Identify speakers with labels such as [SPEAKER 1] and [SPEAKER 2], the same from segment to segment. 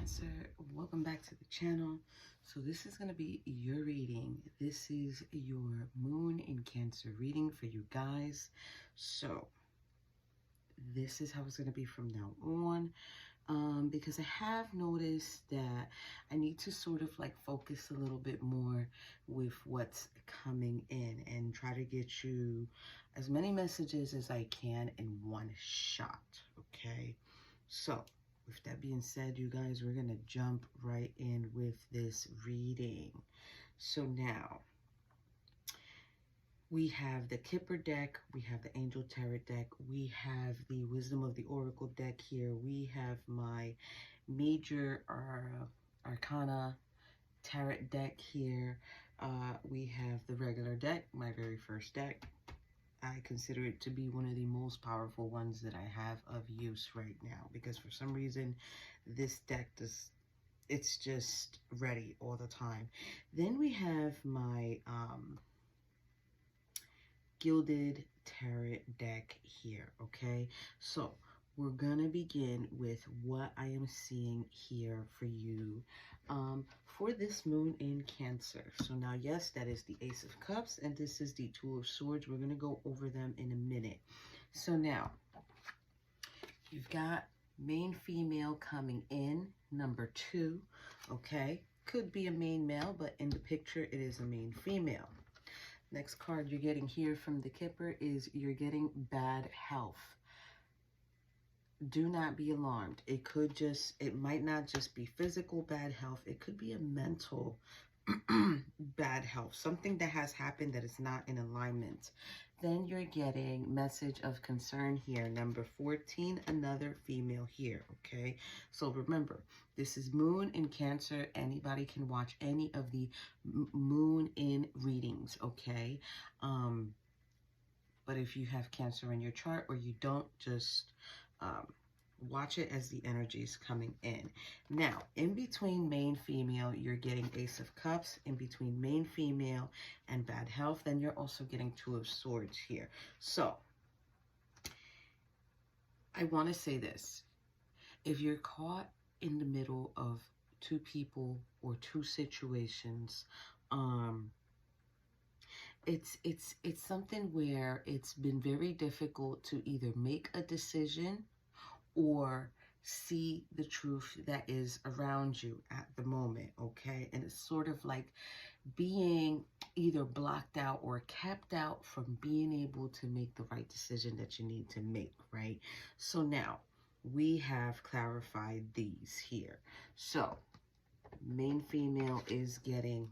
[SPEAKER 1] Cancer, welcome back to the channel. So this is going to be your reading. This is your moon in Cancer reading for you guys. So this is how it's going to be from now on, because I have noticed that I need to sort of like focus a little bit more with what's coming in and try to get you as many messages as I can in one shot. Okay, so with that being said, you guys, we're going to jump right in with this reading. So now, we have the Kipper deck, we have the Angel Tarot deck, we have the Wisdom of the Oracle deck here, we have my Major Arcana Tarot deck here, we have the regular deck, my very first deck. I consider it to be one of the most powerful ones that I have of use right now, because for some reason this deck it's just ready all the time. Then we have my Gilded Tarot deck here. Okay, so we're gonna begin with what I am seeing here for you for this moon in Cancer. So now, yes, that is the Ace of Cups, and this is the Two of Swords. We're gonna go over them in a minute. So now, you've got main female coming in, number 2, okay? Could be a main male, but in the picture, it is a main female. Next card you're getting here from the Kipper is you're getting bad health. Do not be alarmed. It might not just be physical bad health. It could be a mental bad health. Something that has happened that is not in alignment. Then you're getting message of concern here. Number 14, another female here, okay? So remember, this is moon in Cancer. Anybody can watch any of the moon in readings, okay? But if you have Cancer in your chart or you don't, just watch it as the energy is coming in. Now, in between main female, you're getting Ace of Cups. In between main female and bad health, then you're also getting Two of Swords here. So, I want to say this. If you're caught in the middle of two people or two situations, it's something where it's been very difficult to either make a decision or see the truth that is around you at the moment, okay? And it's sort of like being either blocked out or kept out from being able to make the right decision that you need to make, right? So now, we have clarified these here. So, main female is getting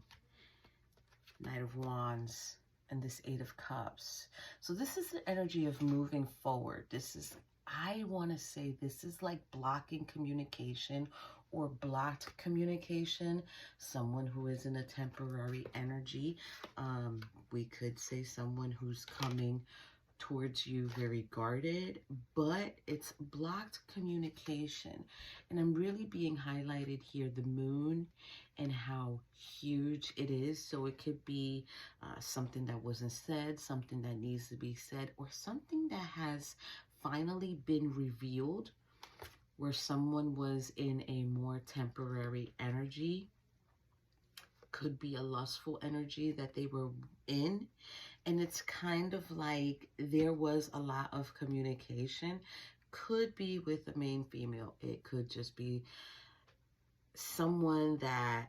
[SPEAKER 1] Knight of Wands and this Eight of Cups. So this is the energy of moving forward. This is, I want to say, this is like blocking communication or blocked communication. Someone who is in a temporary energy. We could say someone who's coming towards you very guarded, but it's blocked communication. And I'm really being highlighted here, the moon and how huge it is. So it could be something that wasn't said, something that needs to be said, or something that has finally been revealed, where someone was in a more temporary energy. Could be a lustful energy that they were in. And it's kind of like there was a lot of communication. Could be with the main female. It could just be someone that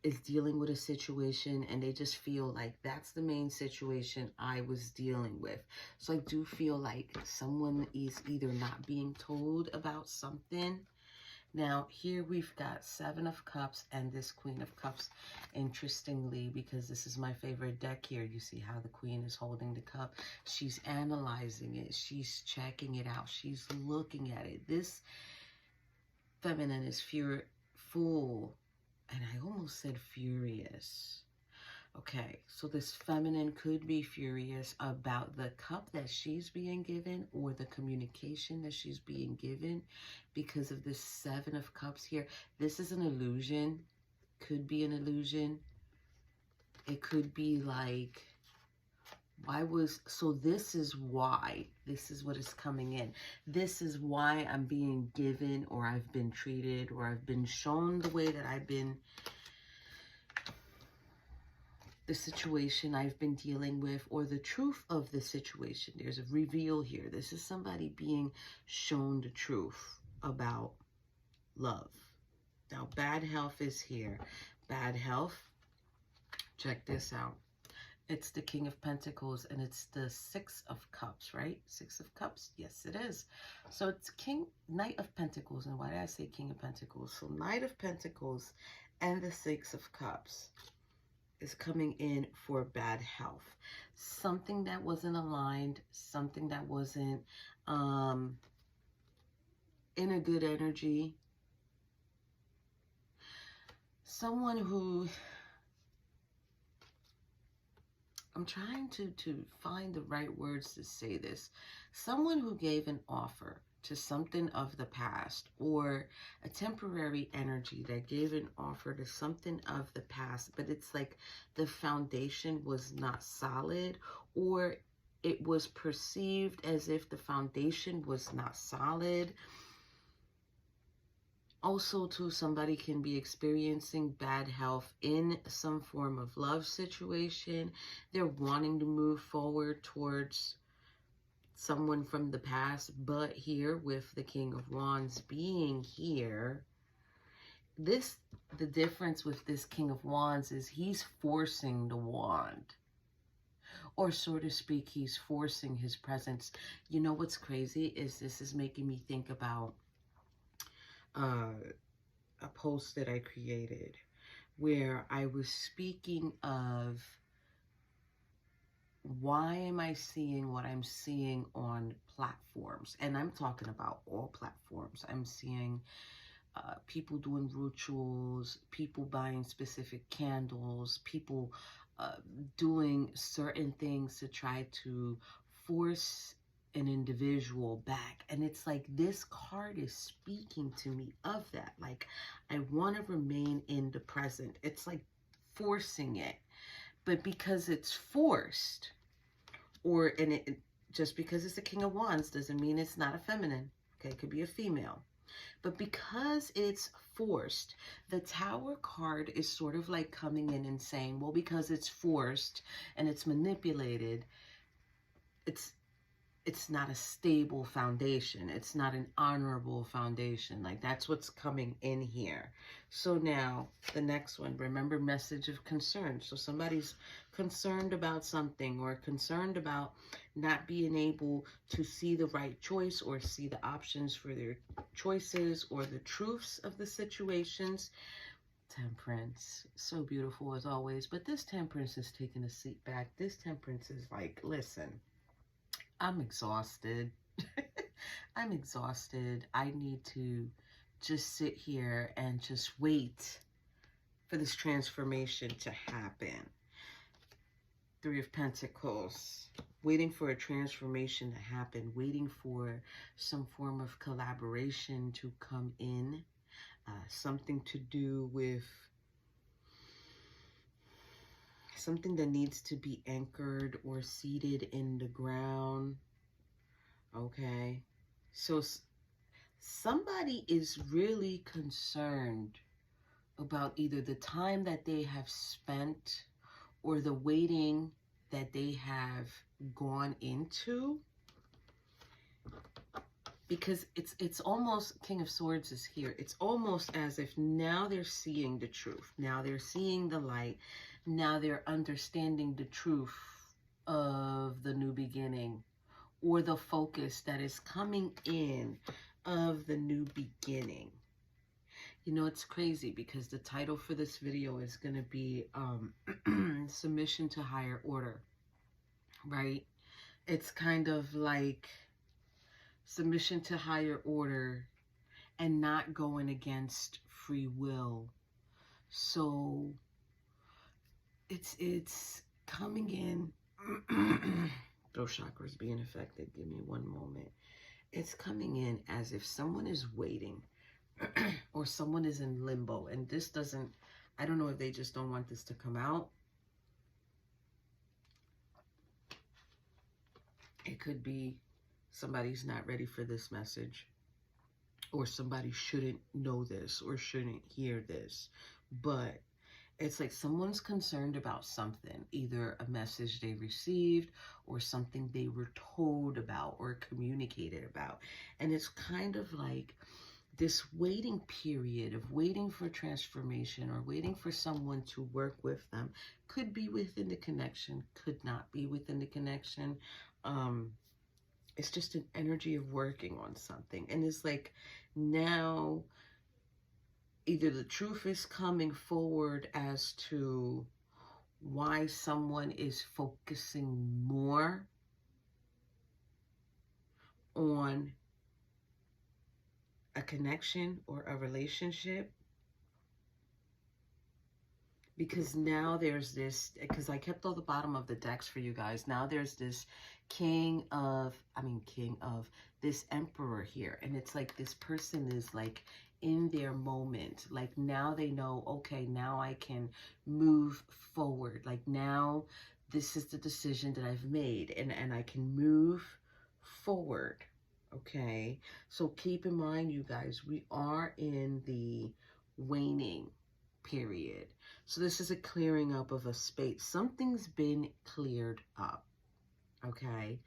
[SPEAKER 1] is dealing with a situation and they just feel like that's the main situation I was dealing with. So I do feel like someone is either not being told about something. Now, here we've got Seven of Cups and this Queen of Cups. Interestingly, because this is my favorite deck here, you see how the Queen is holding the cup. She's analyzing it. She's checking it out. She's looking at it. This feminine is full, and I almost said furious. Okay, so this feminine could be furious about the cup that she's being given or the communication that she's being given because of this Seven of Cups here. This is an illusion. Could be an illusion. It could be like So this is why, this is what is coming in. This is why I'm being given, or I've been treated, or I've been shown the way that I've been, the situation I've been dealing with, or the truth of the situation. There's a reveal here. This is somebody being shown the truth about love. Now, bad health is here. Bad health, check this out. It's the King of Pentacles, and it's the Six of Cups, right? Six of Cups. Yes, it is. So it's Knight of Pentacles. And why did I say King of Pentacles? So Knight of Pentacles and the Six of Cups is coming in for bad health. Something that wasn't aligned, something that wasn't in a good energy. Someone who, I'm trying to find the right words to say this. Someone who gave an offer to something of the past, or a temporary energy that gave an offer to something of the past, but it's like the foundation was not solid, or it was perceived as if the foundation was not solid. Also, too, somebody can be experiencing bad health in some form of love situation. They're wanting to move forward towards someone from the past, but here with the King of Wands being here, the difference with this King of Wands is he's forcing the wand. Or, so to speak, he's forcing his presence. You know what's crazy is this is making me think about a post that I created where I was speaking of why am I seeing what I'm seeing on platforms, and I'm talking about all platforms. I'm seeing people doing rituals, people buying specific candles, people doing certain things to try to force an individual back. And it's like this card is speaking to me of that. Like, I want to remain in the present. It's like forcing it. But because it's forced, just because it's the King of Wands doesn't mean it's not a feminine. Okay, it could be a female. But because it's forced, the Tower card is sort of like coming in and saying, well, because it's forced and it's manipulated, it's not a stable foundation. It's not an honorable foundation. Like, that's what's coming in here. So now the next one, remember, message of concern. So somebody's concerned about something, or concerned about not being able to see the right choice, or see the options for their choices, or the truths of the situations. Temperance, so beautiful as always. But this Temperance is taking a seat back. This Temperance is like, listen, I'm exhausted. I'm exhausted. I need to just sit here and just wait for this transformation to happen. Three of Pentacles. Waiting for a transformation to happen. Waiting for some form of collaboration to come in. Something to do with something that needs to be anchored or seated in the ground. Okay. So somebody is really concerned about either the time that they have spent, or the waiting that they have gone into. Because it's almost, King of Swords is here. It's almost as if now they're seeing the truth. Now they're seeing the light. Now they're understanding the truth of the new beginning, or the focus that is coming in of the new beginning. You know, it's crazy because the title for this video is going to be Submission to Higher Order, right? It's kind of like submission to higher order and not going against free will. So it's coming in. Throat chakra is being affected. Give me one moment. It's coming in as if someone is waiting or someone is in limbo. And this doesn't, I don't know if they just don't want this to come out. It could be somebody's not ready for this message, or somebody shouldn't know this or shouldn't hear this. But it's like someone's concerned about something, either a message they received or something they were told about or communicated about. And it's kind of like this waiting period of waiting for transformation or waiting for someone to work with them. Could be within the connection, could not be within the connection. It's just an energy of working on something. And it's like now either the truth is coming forward as to why someone is focusing more on a connection or a relationship, because now there's this, because I kept all the bottom of the decks for you guys. Now there's this king of this emperor here. And it's like this person is like in their moment. Like now they know, okay, now I can move forward. Like now this is the decision that I've made, and I can move forward. Okay, so keep in mind, you guys, we are in the waning period. So this is a clearing up of a space. Something's been cleared up. Okay,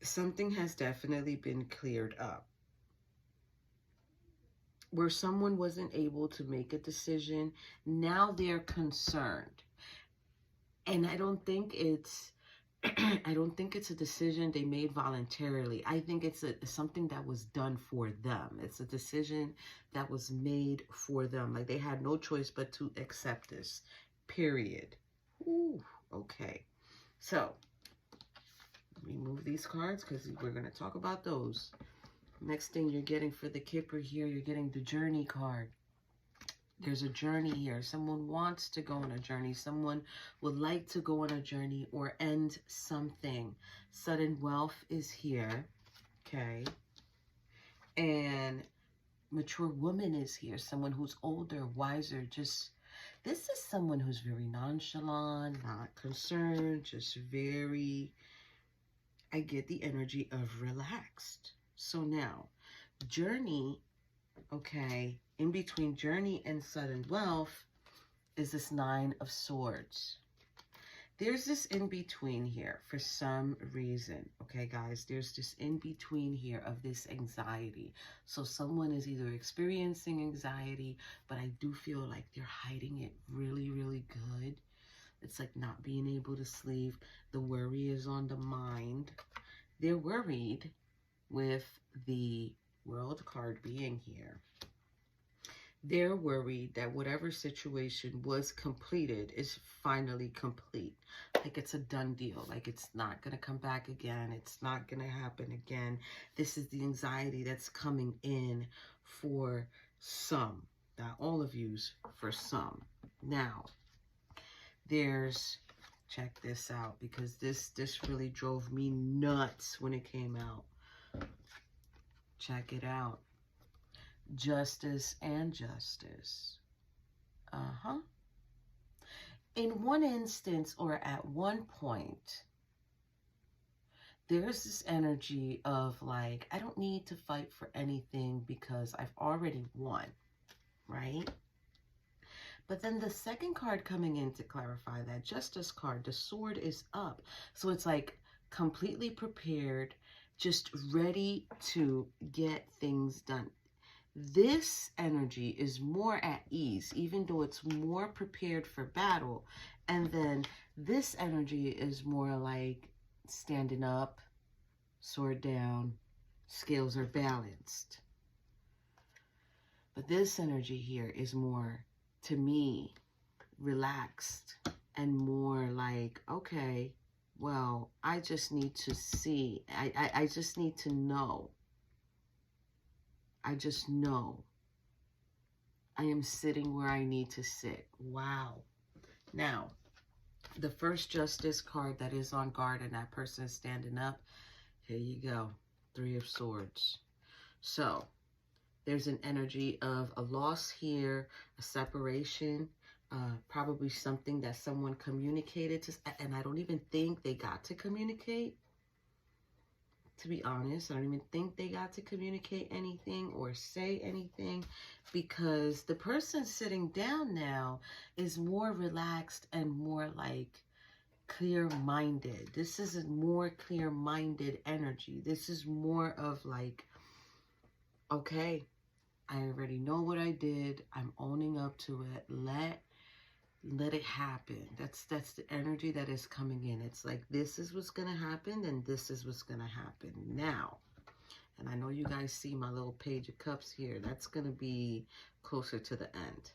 [SPEAKER 1] something has definitely been cleared up. Where someone wasn't able to make a decision, now they're concerned. And I don't think it's a decision they made voluntarily. I think it's something that was done for them. It's a decision that was made for them. Like they had no choice but to accept this, period. Ooh, okay. So, remove these cards because we're going to talk about those. Next thing you're getting for the Kipper here, you're getting the Journey card. There's a journey here. Someone wants to go on a journey. Someone would like to go on a journey or end something. Sudden wealth is here. Okay. And mature woman is here. Someone who's older, wiser. This is someone who's very nonchalant, not concerned, just very, I get the energy of relaxed. So now, journey, okay, in between journey and sudden wealth is this Nine of Swords. There's this in between here for some reason. Okay, guys, there's this in between here of this anxiety. So someone is either experiencing anxiety, but I do feel like they're hiding it really, really good. It's like not being able to sleep. The worry is on the mind. They're worried with the World card being here. They're worried that whatever situation was completed is finally complete. Like it's a done deal. Like it's not going to come back again. It's not going to happen again. This is the anxiety that's coming in for some. Not all of yous, for some. Now, there's, check this out, because this really drove me nuts when it came out. Check it out. Justice and justice. In one instance, or at one point, there's this energy of like, I don't need to fight for anything because I've already won, right? But then the second card coming in to clarify that, Justice card, the sword is up. So it's like completely prepared, just ready to get things done. This energy is more at ease, even though it's more prepared for battle. And then this energy is more like standing up, sword down, scales are balanced. But this energy here is more, to me, relaxed and more like, okay, well, I just need to see. I just need to know. I just know I am sitting where I need to sit. Wow. Now, the first Justice card that is on guard and that person is standing up, here you go. Three of Swords. So, there's an energy of a loss here, a separation, probably something that someone communicated to, and I don't even think they got to communicate. to be honest. I don't even think they got to communicate anything or say anything, because the person sitting down now is more relaxed and more like clear-minded. This is a more clear-minded energy. This is more of like, okay, I already know what I did. I'm owning up to it. Let it happen. That's the energy that is coming in. It's like, this is what's going to happen, and this is what's going to happen now. And I know you guys see my little Page of Cups here. That's going to be closer to the end.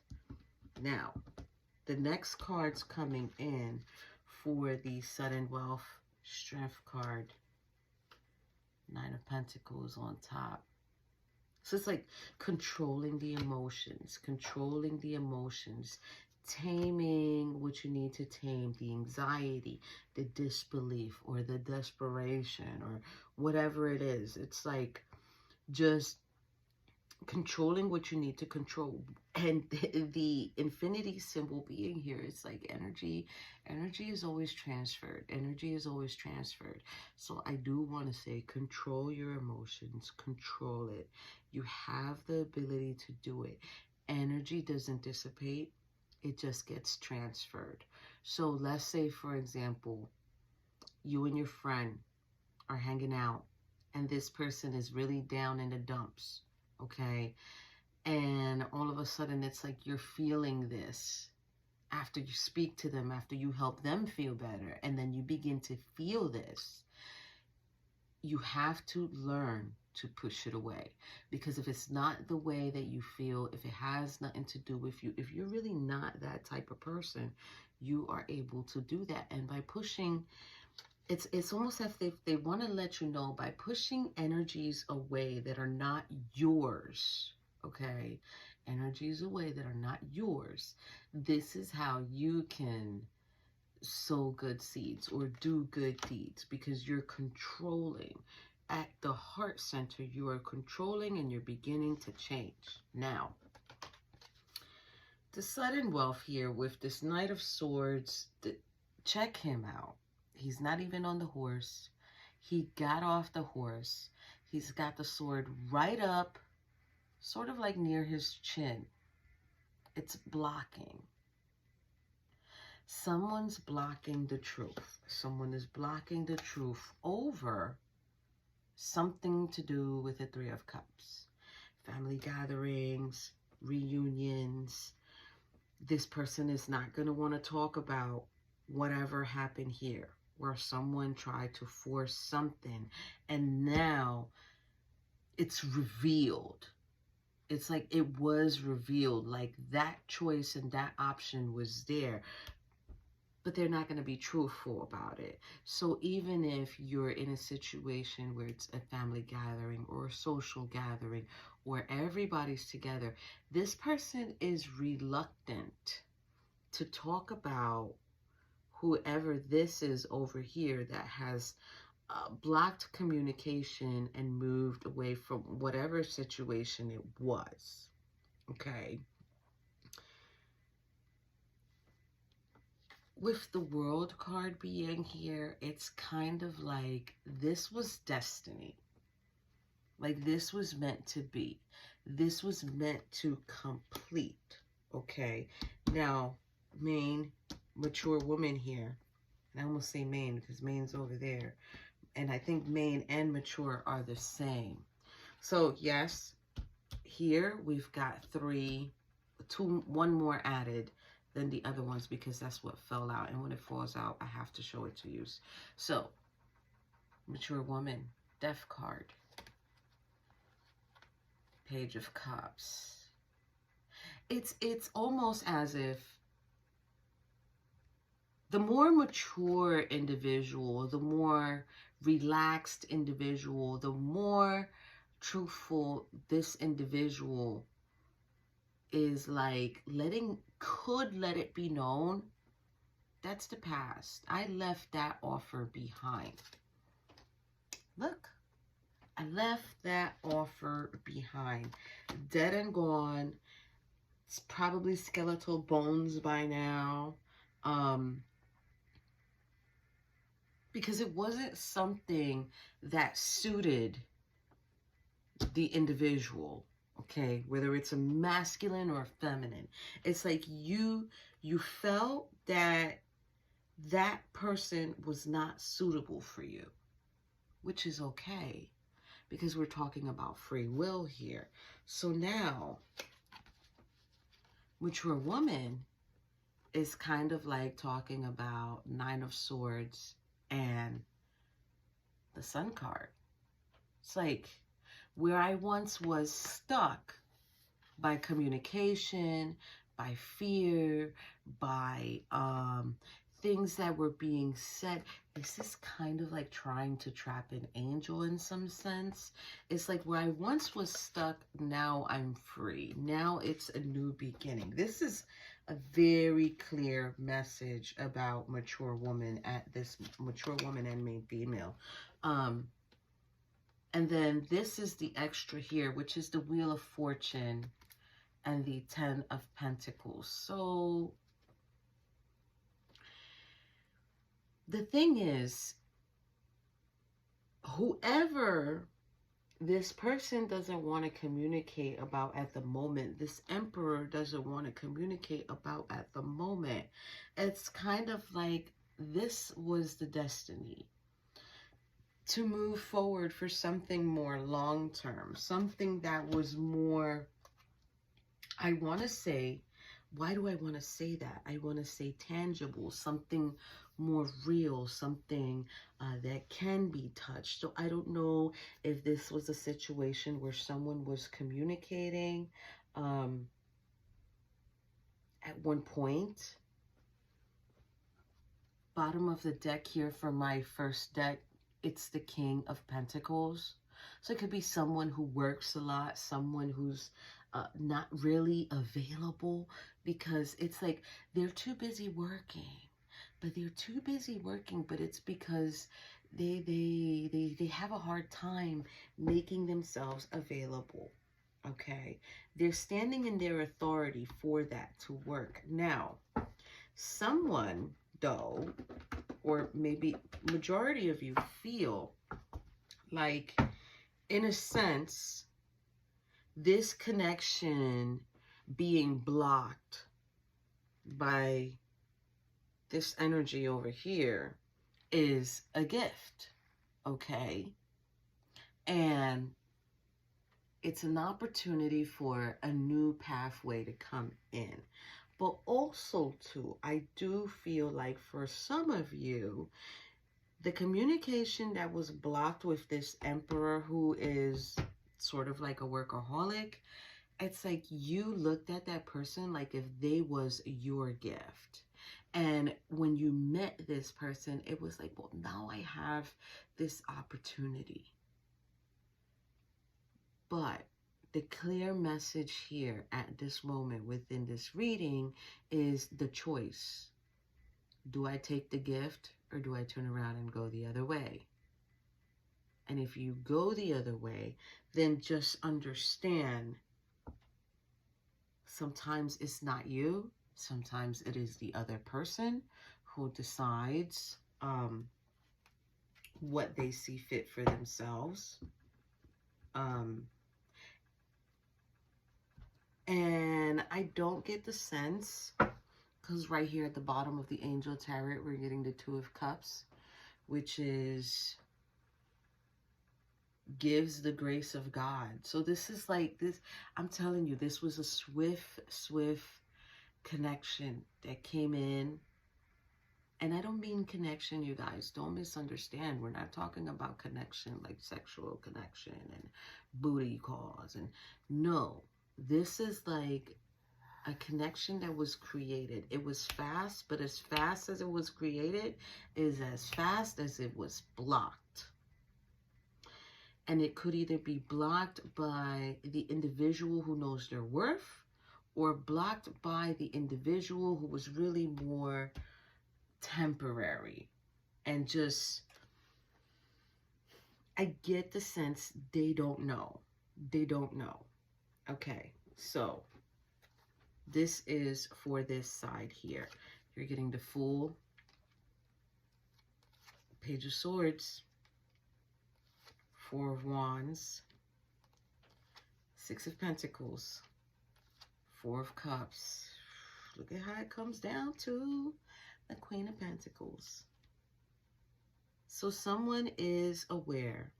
[SPEAKER 1] Now, the next cards coming in for the Sudden Wealth Strength card. 9 of Pentacles on top. So it's like controlling the emotions, taming what you need to tame, the anxiety, the disbelief, or the desperation, or whatever it is. It's like just controlling what you need to control. And the infinity symbol being here, it's like energy is always transferred. Energy is always transferred. So I do want to say, control your emotions, control it. You have the ability to do it. Energy doesn't dissipate, it just gets transferred. So let's say, for example, you and your friend are hanging out and this person is really down in the dumps, okay? And all of a sudden it's like you're feeling this after you speak to them, after you help them feel better, and then you begin to feel this. You have to learn to push it away, because if it's not the way that you feel, if it has nothing to do with you, if you're really not that type of person, you are able to do that. And by pushing, it's almost as if they want to let you know, by pushing energies away that are not yours, okay, energies away that are not yours, this is how you can sow good seeds or do good deeds, because you're controlling. At the heart center, you are controlling and you're beginning to change. Now, the sudden wealth here with this Knight of Swords, check him out. He's not even on the horse. He got off the horse. He's got the sword right up, sort of like near his chin. It's blocking. Someone's blocking the truth. Someone is blocking the truth over something to do with the 3 of Cups. Family gatherings, reunions. This person is not going to want to talk about whatever happened here, where someone tried to force something and now it's revealed. It's like it was revealed, like that choice and that option was there, but they're not going to be truthful about it. So even if you're in a situation where it's a family gathering or a social gathering where everybody's together, this person is reluctant to talk about whoever this is over here that has blocked communication and moved away from whatever situation it was, okay? With the World card being here, it's kind of like this was destiny. Like this was meant to be. This was meant to complete, okay? Now, main mature woman here, and I almost say main because main's over there, and I think main and mature are the same. So yes, here we've got one more added than the other ones, because that's what fell out, and when it falls out I have to show it to you. So mature woman, Death card, Page of Cups. It's almost as if the more mature individual, the more relaxed individual, the more truthful this individual is, like could let it be known, that's the past. I left that offer behind. Look, I left that offer behind. Dead and gone. It's probably skeletal bones by now. because it wasn't something that suited the individual, okay, whether it's a masculine or a feminine. It's like you felt that that person was not suitable for you, which is okay, because we're talking about free will here. So now, mature woman is kind of like talking about Nine of Swords and the Sun card. It's like, where I once was stuck by communication, by fear, by things that were being said. This is kind of like trying to trap an angel in some sense. It's like where I once was stuck, now I'm free. Now it's a new beginning. This is a very clear message about mature woman at this mature woman and main female. And then this is the extra here, which is the Wheel of Fortune and the Ten of Pentacles. So the thing is, whoever this person doesn't want to communicate about at the moment, this Emperor doesn't want to communicate about at the moment, it's kind of like this was the destiny. To move forward for something more long-term, something that was more, I want to say, why do I want to say that? I want to say tangible, something more real, something that can be touched. So I don't know if this was a situation where someone was communicating at one point. Bottom of the deck here for my first deck, it's the King of Pentacles. So it could be someone who works a lot, someone who's not really available, because it's like they're too busy working. But they're too busy working, but it's because they have a hard time making themselves available. Okay? They're standing in their authority for that to work. Now, someone, though, or maybe majority of you feel like, in a sense, this connection being blocked by this energy over here is a gift, okay? And it's an opportunity for a new pathway to come in. But also, too, I do feel like for some of you, the communication that was blocked with this Emperor, who is sort of like a workaholic, it's like you looked at that person like if they was your gift. And when you met this person, it was like, well, now I have this opportunity. But the clear message here at this moment within this reading is the choice. Do I take the gift or do I turn around and go the other way? And if you go the other way, then just understand sometimes it's not you. Sometimes it is the other person who decides what they see fit for themselves. And I don't get the sense, because right here at the bottom of the Angel Tarot, we're getting the Two of Cups, which is gives the grace of God. So this is like this, I'm telling you, this was a swift connection that came in. And I don't mean connection, you guys, don't misunderstand. We're not talking about connection like sexual connection and booty calls. And no, this is like a connection that was created. It was fast, but as fast as it was created is as fast as it was blocked. And it could either be blocked by the individual who knows their worth, or blocked by the individual who was really more temporary and just, I get the sense they don't know. They don't know. Okay, so this is for this side here. You're getting the Fool, Page of Swords, Four of Wands, Six of Pentacles, Four of Cups. Look at how it comes down to the Queen of Pentacles. So someone is aware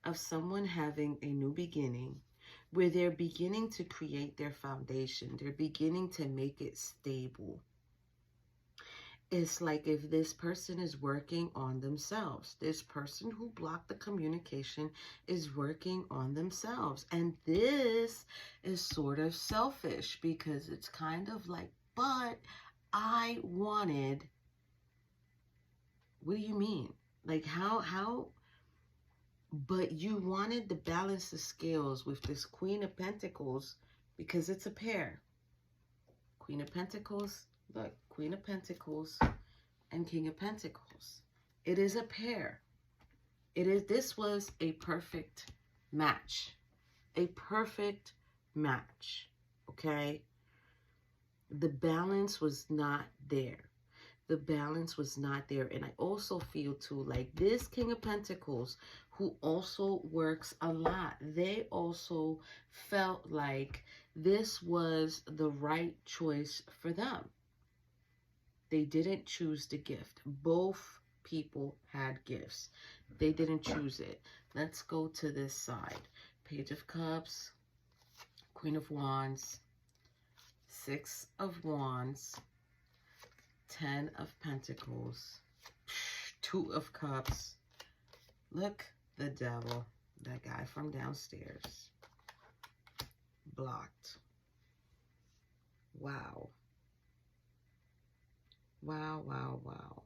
[SPEAKER 1] of someone having a new beginning where they're beginning to create their foundation. They're beginning to make it stable. It's like if this person is working on themselves. This person who blocked the communication is working on themselves. And this is sort of selfish because it's kind of like, but I wanted, what do you mean? Like how, but you wanted to balance the scales with this Queen of Pentacles because it's a pair. Queen of Pentacles, look, Queen of Pentacles and King of Pentacles. It is a pair. This was a perfect match. A perfect match, okay? The balance was not there. The balance was not there. And I also feel too like this King of Pentacles, who also works a lot, they also felt like this was the right choice for them. They didn't choose the gift. Both people had gifts. They didn't choose it. Let's go to this side. Page of Cups, Queen of Wands, Six of Wands, Ten of Pentacles, Two of Cups. Look, the Devil, that guy from downstairs. Blocked. Wow. Wow, wow, wow.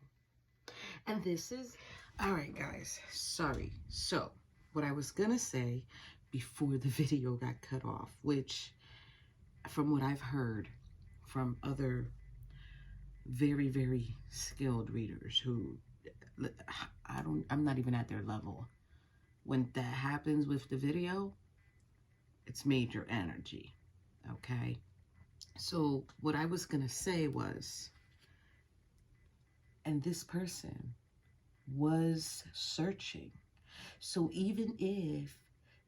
[SPEAKER 1] And this is, all right, guys, sorry. So, what I was going to say before the video got cut off, which, from what I've heard from other very, very skilled readers who, I'm not even at their level. When that happens with the video, it's major energy, okay? So what I was going to say was, and this person was searching. So even if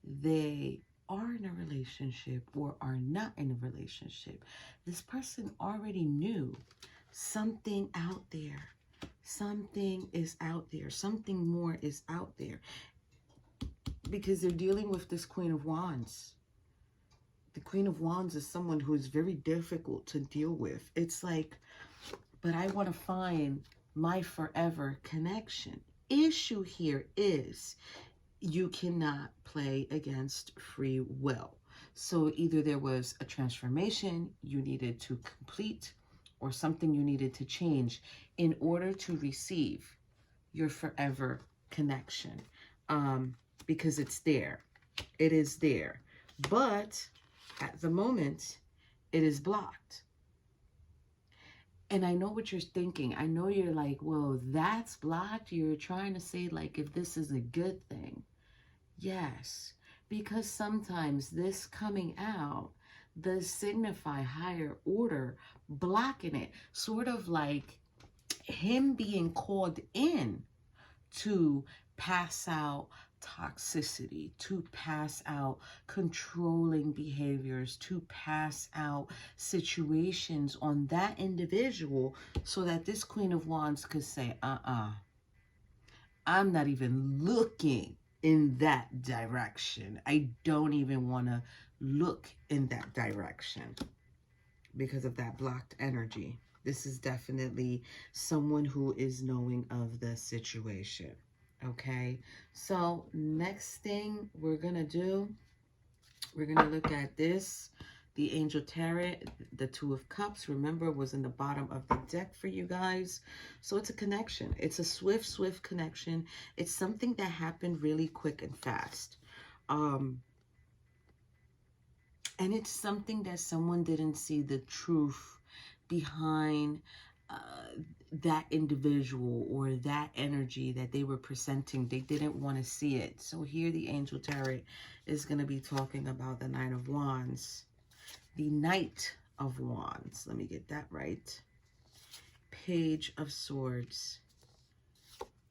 [SPEAKER 1] they are in a relationship or are not in a relationship, this person already knew something out there. Something is out there. Something more is out there. Because they're dealing with this Queen of Wands. The Queen of Wands is someone who is very difficult to deal with. It's like, but I want to find my forever connection. Issue here is you cannot play against free will. So either there was a transformation you needed to complete or something you needed to change in order to receive your forever connection. Because it's there. It is there. But at the moment, it is blocked. And I know what you're thinking. I know you're like, well, that's blocked. You're trying to say, like, if this is a good thing. Yes, because sometimes this coming out does signify higher order blocking it. Sort of like him being called in to pass out toxicity, to pass out controlling behaviors, to pass out situations on that individual so that this Queen of Wands could say, I'm not even looking in that direction. I don't even want to look in that direction because of that blocked energy. This is definitely someone who is knowing of the situation. Okay, so next thing we're going to do, we're going to look at this. The Angel Tarot, the Two of Cups, remember, was in the bottom of the deck for you guys. So it's a connection. It's a swift connection. It's something that happened really quick and fast. And it's something that someone didn't see the truth behind that individual or that energy that they were presenting. They didn't want to see it. So here the Angel Tarot is going to be talking about the Knight of Wands. The Knight of Wands. Let me get that right. Page of Swords.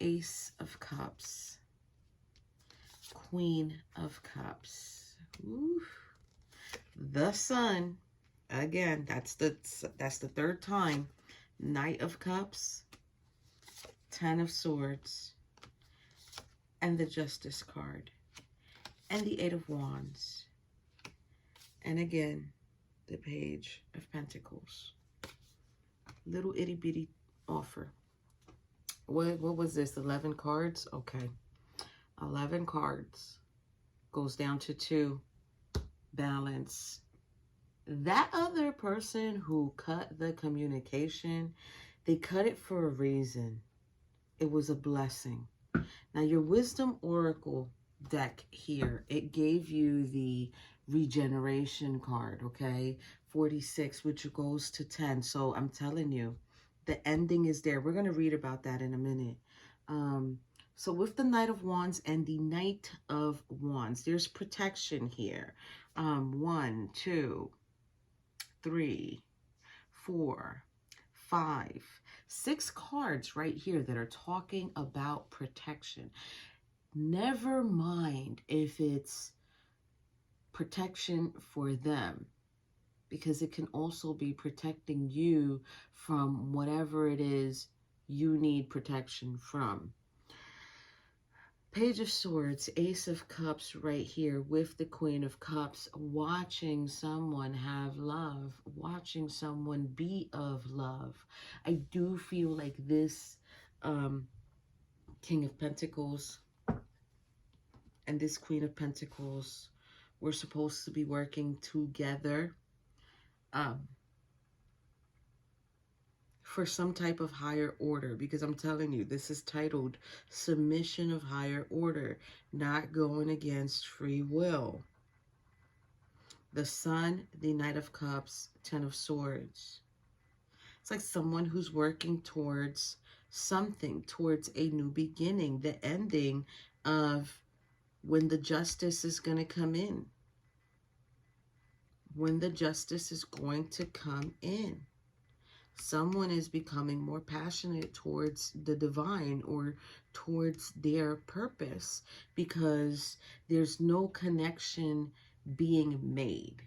[SPEAKER 1] Ace of Cups, Queen of Cups, ooh, the Sun. Again, that's the third time. Knight of Cups, Ten of Swords, and the Justice card, and the Eight of Wands, and again, the Page of Pentacles. Little itty bitty offer. What was this? 11 cards? Okay. 11 cards. Goes down to 2. Balance. That other person who cut the communication, they cut it for a reason. It was a blessing. Now, your Wisdom Oracle deck here, it gave you the regeneration card, okay? 46, which goes to 10. So I'm telling you, the ending is there. We're going to read about that in a minute. So with the Knight of Wands and the Knight of Wands, there's protection here. 1, 2, 3, 4, 5, 6 cards right here that are talking about protection. Never mind if it's protection for them, because it can also be protecting you from whatever it is you need protection from. Page of Swords, Ace of Cups right here with the Queen of Cups, watching someone have love, watching someone be of love. I do feel like this King of Pentacles and this Queen of Pentacles were supposed to be working together for some type of higher order, because I'm telling you, this is titled Submission of Higher Order, not going against free will. The Sun, the Knight of Cups, Ten of Swords. It's like someone who's working towards something, towards a new beginning, the ending of when the justice is going to come in. When the justice is going to come in. Someone is becoming more passionate towards the divine or towards their purpose, because there's no connection being made.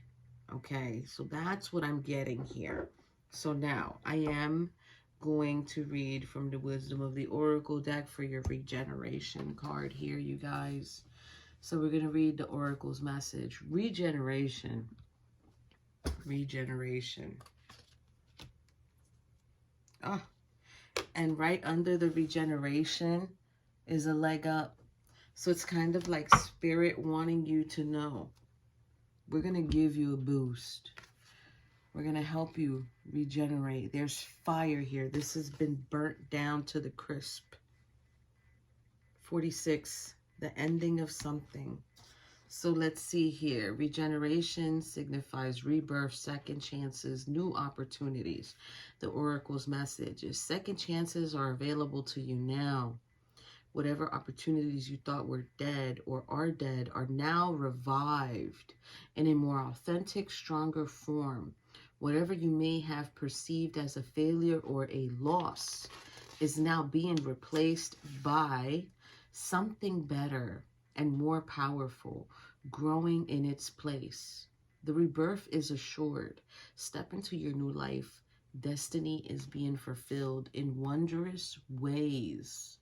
[SPEAKER 1] Okay, so that's what I'm getting here. So now I am going to read from the Wisdom of the Oracle deck for your regeneration card here, you guys. So we're going to read the Oracle's message. Regeneration. Regeneration. Ah, and right under the regeneration is a leg up. So it's kind of like Spirit wanting you to know. We're going to give you a boost. We're going to help you regenerate. There's fire here. This has been burnt down to the crisp. 46, the ending of something. So let's see here. Regeneration signifies rebirth, second chances, new opportunities. The Oracle's message is second chances are available to you now. Whatever opportunities you thought were dead or are now revived in a more authentic, stronger form. Whatever you may have perceived as a failure or a loss is now being replaced by something better and more powerful, growing in its place. The rebirth is assured. Step into your new life. Destiny is being fulfilled in wondrous ways.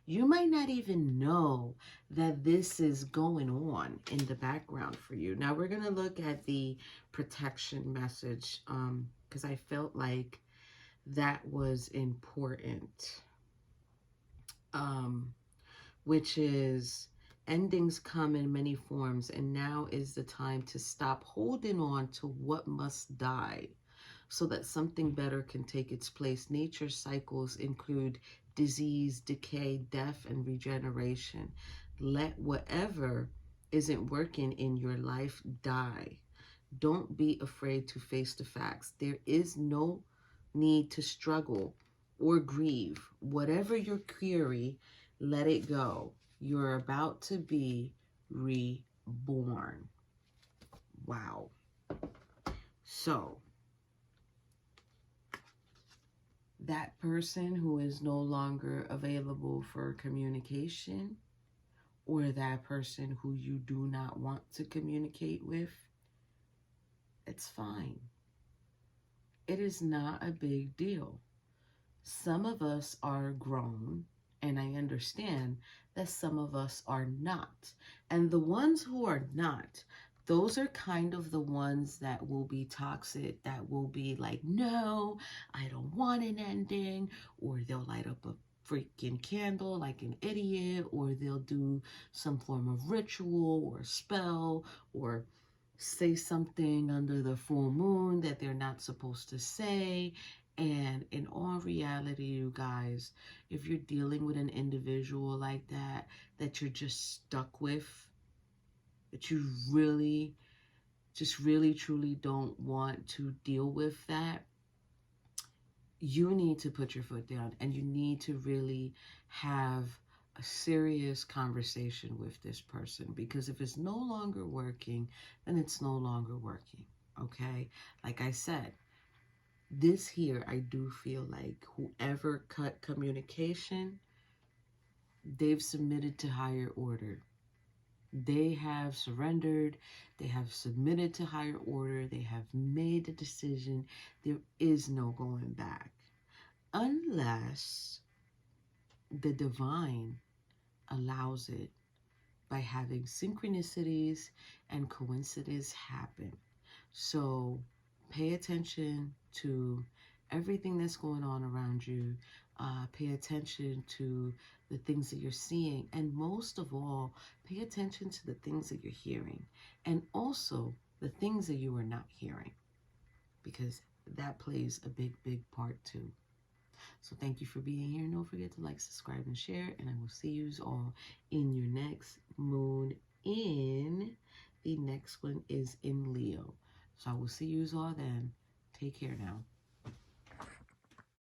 [SPEAKER 1] You might not even know that this is going on in the background for you. Now we're going to look at the protection message because I felt like that was important. Which is, endings come in many forms, and now is the time to stop holding on to what must die so that something better can take its place. Nature's cycles include disease, decay, death, and regeneration. Let whatever isn't working in your life die. Don't be afraid to face the facts. There is no need to struggle or grieve. Whatever your query, let it go. You're about to be reborn. Wow. So, that person who is no longer available for communication, or that person who you do not want to communicate with, it's fine. It is not a big deal. Some of us are grown, and I understand that some of us are not. And the ones who are not, those are kind of the ones that will be toxic, that will be like, no, I don't want an ending, or they'll light up a freaking candle like an idiot, or they'll do some form of ritual or spell, or say something under the full moon that they're not supposed to say. And in all reality, you guys, if you're dealing with an individual like that, that you're just stuck with, that you really, just really, truly don't want to deal with that, you need to put your foot down, and you need to really have a serious conversation with this person, because if it's no longer working, then it's no longer working, okay? Like I said, this here, I do feel like whoever cut communication, they've submitted to higher order. They have surrendered. They have submitted to higher order. They have made the decision. There is no going back. Unless the divine allows it by having synchronicities and coincidence happen. So pay attention to everything that's going on around you. Pay attention to the things that you're seeing. And most of all, pay attention to the things that you're hearing. And also the things that you are not hearing. Because that plays a big, big part too. So thank you for being here. Don't forget to like, subscribe, and share. And I will see you all in your next moon in. The next one is in Leo. So I will see you all then. Take care now.